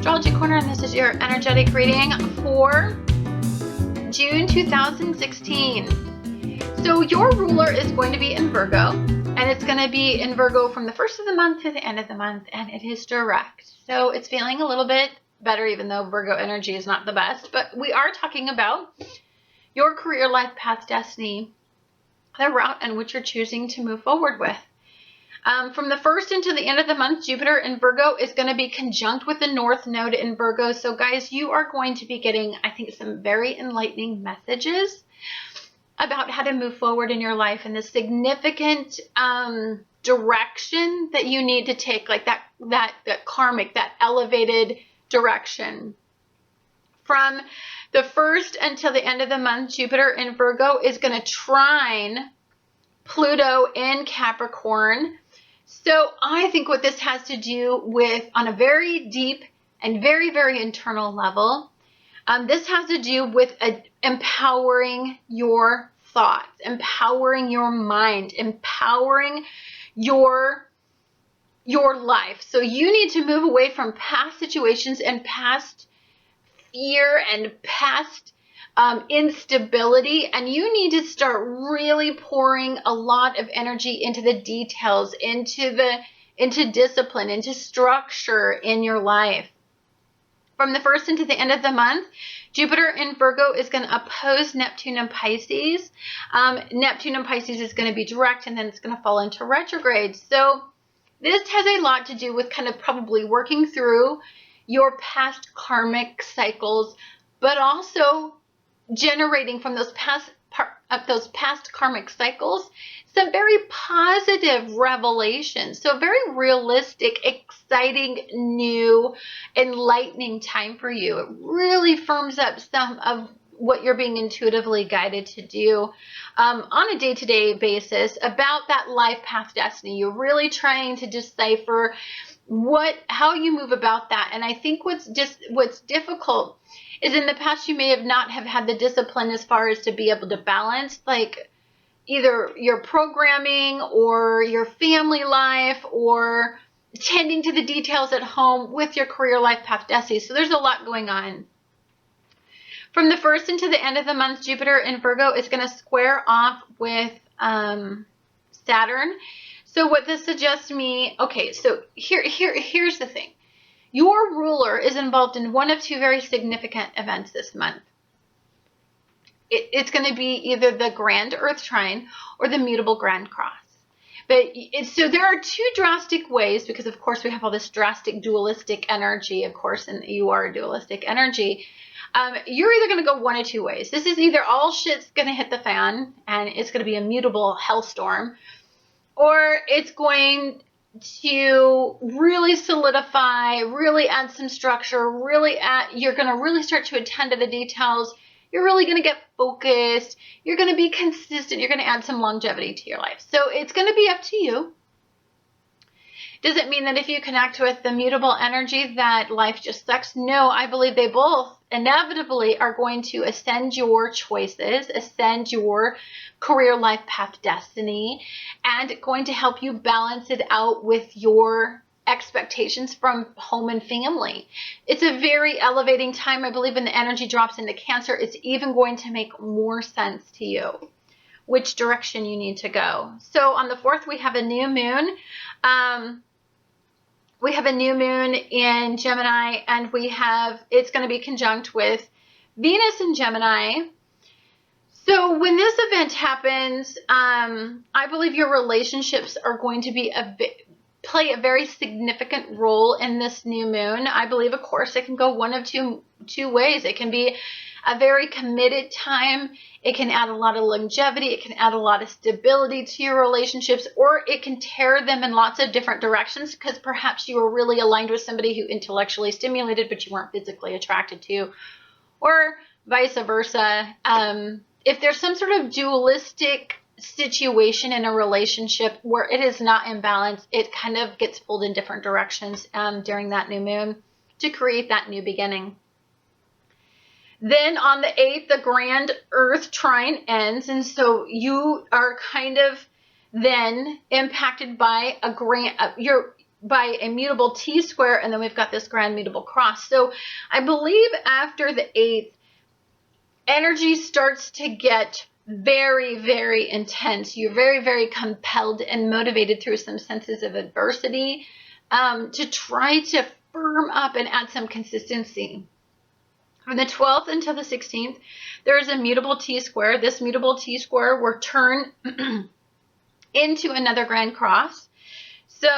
Astrology Corner, and this is your energetic reading for June 2016. So your ruler is going to be in Virgo, and it's going to be in Virgo from the first of the month to the end of the month, and it is direct. So it's feeling a little bit better, even though Virgo energy is not the best. But we are talking about your career, life, path, destiny, the route in which you're choosing to move forward with. From the first into the end of the month, Jupiter in Virgo is going to be conjunct with the North Node in Virgo. So guys, you are going to be getting, I think, some very enlightening messages about how to move forward in your life and the significant direction that you need to take, like that karmic, that elevated direction. From the first until the end of the month, Jupiter in Virgo is going to trine Pluto in Capricorn. So I think what this has to do with, on a very deep and very, very internal level, this has to do with empowering your thoughts, empowering your mind, empowering your life. So you need to move away from past situations and past fear and past instability, and you need to start really pouring a lot of energy into the details, into discipline, into structure in your life. From the first into the end of the month, Jupiter in Virgo is going to oppose Neptune in Pisces. Neptune in Pisces is going to be direct, and then it's going to fall into retrograde. So this has a lot to do with kind of probably working through your past karmic cycles, but also generating from those past karmic cycles some very positive revelations. So very realistic, exciting, new, enlightening time for you. It really firms up some of what you're being intuitively guided to do on a day-to-day basis about that life path destiny. You're really trying to decipher how you move about that. And I think what's difficult is in the past you may not have had the discipline as far as to be able to balance like either your programming or your family life or tending to the details at home with your career, life path, destiny. So there's a lot going on. From the first into the end of the month, Jupiter in Virgo is going to square off with Saturn. So what this suggests me, okay, so here's the thing. Your ruler is involved in one of two very significant events this month. It's going to be either the Grand Earth Trine or the Mutable Grand Cross. But so there are two drastic ways, because of course we have all this drastic dualistic energy, of course, and you are a dualistic energy. You're either going to go one of two ways. This is either all shit's going to hit the fan and it's going to be a mutable hellstorm, or it's going to really solidify, really add some structure, you're going to really start to attend to the details. You're really going to get focused. You're going to be consistent. You're going to add some longevity to your life. So it's going to be up to you. Does it mean that if you connect with the mutable energy that life just sucks? No, I believe they both inevitably are going to ascend your choices, ascend your career, life path, destiny, and going to help you balance it out with your expectations from home and family. It's a very elevating time. I believe when the energy drops into Cancer, it's even going to make more sense to you which direction you need to go. So on the 4th, we have a new moon. We have a new moon in Gemini, and it's going to be conjunct with Venus in Gemini. So when this event happens, I believe your relationships are going to play a very significant role in this new moon. I believe, of course, it can go one of two ways. It can be a very committed time. It can add a lot of longevity. It can add a lot of stability to your relationships, or it can tear them in lots of different directions because perhaps you were really aligned with somebody who intellectually stimulated, but you weren't physically attracted to, or vice versa. If there's some sort of dualistic situation in a relationship where it is not in balance, it kind of gets pulled in different directions during that new moon to create that new beginning. Then on the 8th, the Grand Earth Trine ends, and so you are kind of then impacted by by a mutable T square, and then we've got this grand mutable cross. So I believe after the 8th, energy starts to get very, very intense. You're very, very compelled and motivated through some senses of adversity to try to firm up and add some consistency. From the 12th until the 16th, there is a mutable T square. This mutable T square will turn into another grand cross. So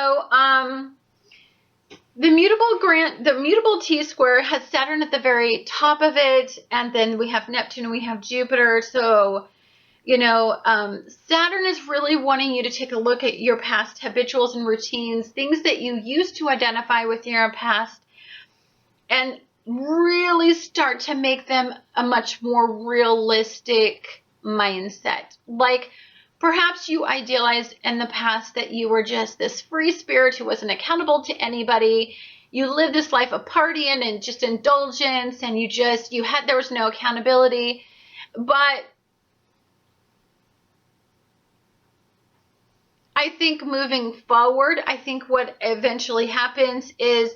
the mutable T square has Saturn at the very top of it, and then we have Neptune and we have Jupiter. So, you know, Saturn is really wanting you to take a look at your past habituals and routines, things that you used to identify with in your past, and really start to make them a much more realistic mindset. Like, perhaps you idealized in the past that you were just this free spirit who wasn't accountable to anybody. You lived this life of partying and just indulgence, and there was no accountability. But I think moving forward, I think what eventually happens is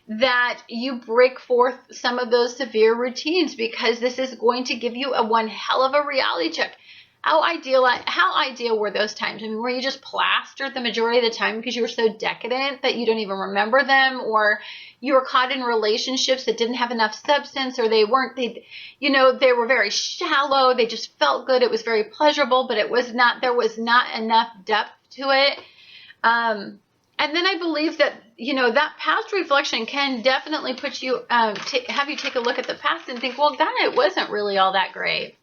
that you break forth some of those severe routines, because this is going to give you one hell of a reality check. How ideal were those times? I mean, were you just plastered the majority of the time because you were so decadent that you don't even remember them, or you were caught in relationships that didn't have enough substance, or they were very shallow. They just felt good. It was very pleasurable, but there was not enough depth to it. And then I believe that, that past reflection can definitely put you, have you take a look at the past and think, well, God, it wasn't really all that great.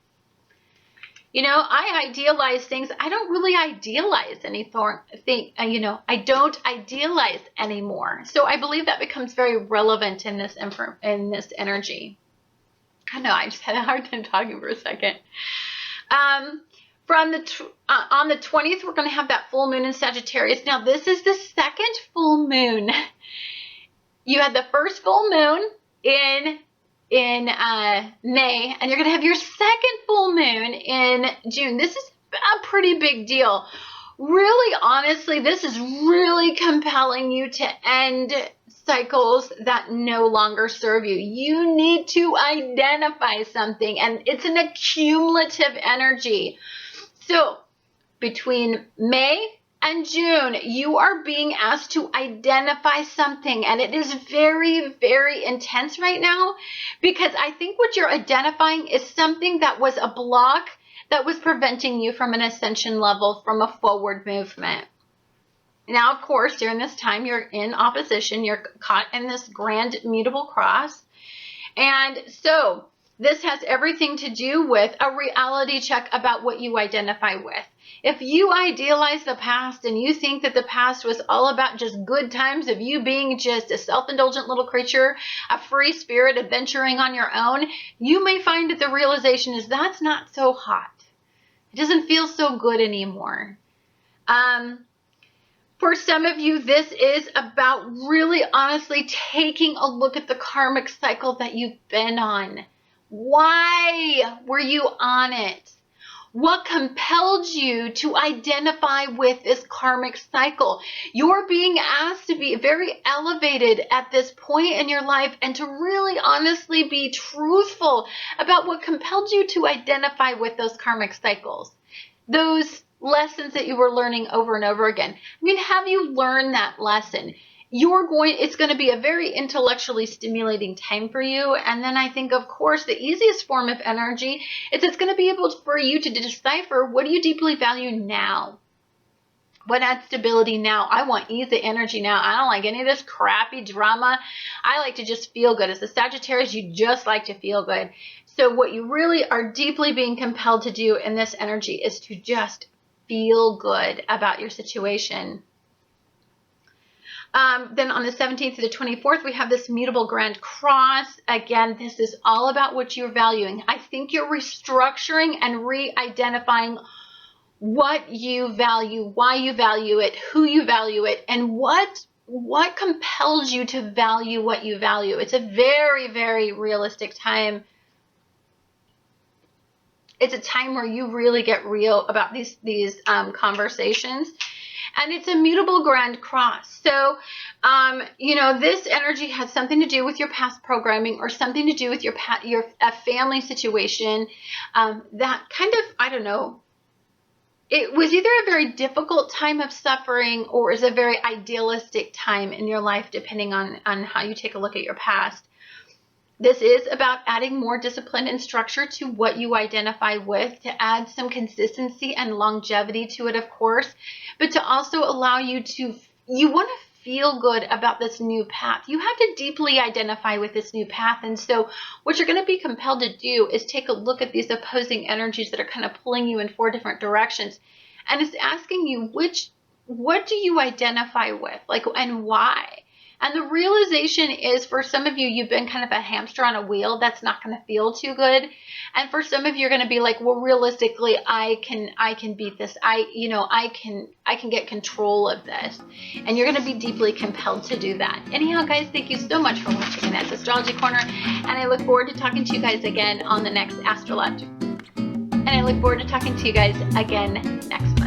I idealize things. I don't really idealize anything. I don't idealize anymore. So I believe that becomes very relevant in this energy. I know, I just had a hard time talking for a second. On the 20th, we're going to have that full moon in Sagittarius. Now, this is the second full moon. You had the first full moon in May, and you're going to have your second full moon in June. This is a pretty big deal. Really, honestly, this is really compelling you to end cycles that no longer serve you. You need to identify something, and it's an accumulative energy. So between May and June, you are being asked to identify something, and it is very, very intense right now, because I think what you're identifying is something that was a block that was preventing you from an ascension level, from a forward movement. Now, of course, during this time, you're in opposition. You're caught in this grand mutable cross. And so this has everything to do with a reality check about what you identify with. If you idealize the past and you think that the past was all about just good times of you being just a self-indulgent little creature, a free spirit adventuring on your own, you may find that the realization is that's not so hot. It doesn't feel so good anymore. For some of you, this is about really honestly taking a look at the karmic cycle that you've been on. Why were you on it? What compelled you to identify with this karmic cycle? You're being asked to be very elevated at this point in your life and to really honestly be truthful about what compelled you to identify with those karmic cycles. Those lessons that you were learning over and over again. I mean, have you learned that lesson? It's going to be a very intellectually stimulating time for you. And then I think, of course, the easiest form of energy is it's going to be able for you to decipher, what do you deeply value now? What adds stability now? I want easy energy now. I don't like any of this crappy drama. I like to just feel good. As a Sagittarius, you just like to feel good. So what you really are deeply being compelled to do in this energy is to just feel good about your situation. Then on the 17th to the 24th, we have this mutable grand cross. Again, this is all about what you're valuing. I think you're restructuring and re-identifying what you value, why you value it, who you value it, and what compels you to value what you value. It's a very, very realistic time. It's a time where you really get real about these conversations. And it's a mutable grand cross. So, you know, this energy has something to do with your past programming or something to do with your family situation that kind of, I don't know, it was either a very difficult time of suffering or is a very idealistic time in your life, depending on how you take a look at your past. This is about adding more discipline and structure to what you identify with, to add some consistency and longevity to it, of course, but to also allow you to, you want to feel good about this new path. You have to deeply identify with this new path. And so what you're going to be compelled to do is take a look at these opposing energies that are kind of pulling you in 4 different directions. And it's asking you, what do you identify with? Like, and why? And the realization is, for some of you, you've been kind of a hamster on a wheel. That's not going to feel too good. And for some of you, you're going to be like, well, realistically, I can beat this. I can get control of this. And you're going to be deeply compelled to do that. Anyhow, guys, thank you so much for watching Annette's Astrology Corner. And I look forward to talking to you guys again on the next Astrology. And I look forward to talking to you guys again next week.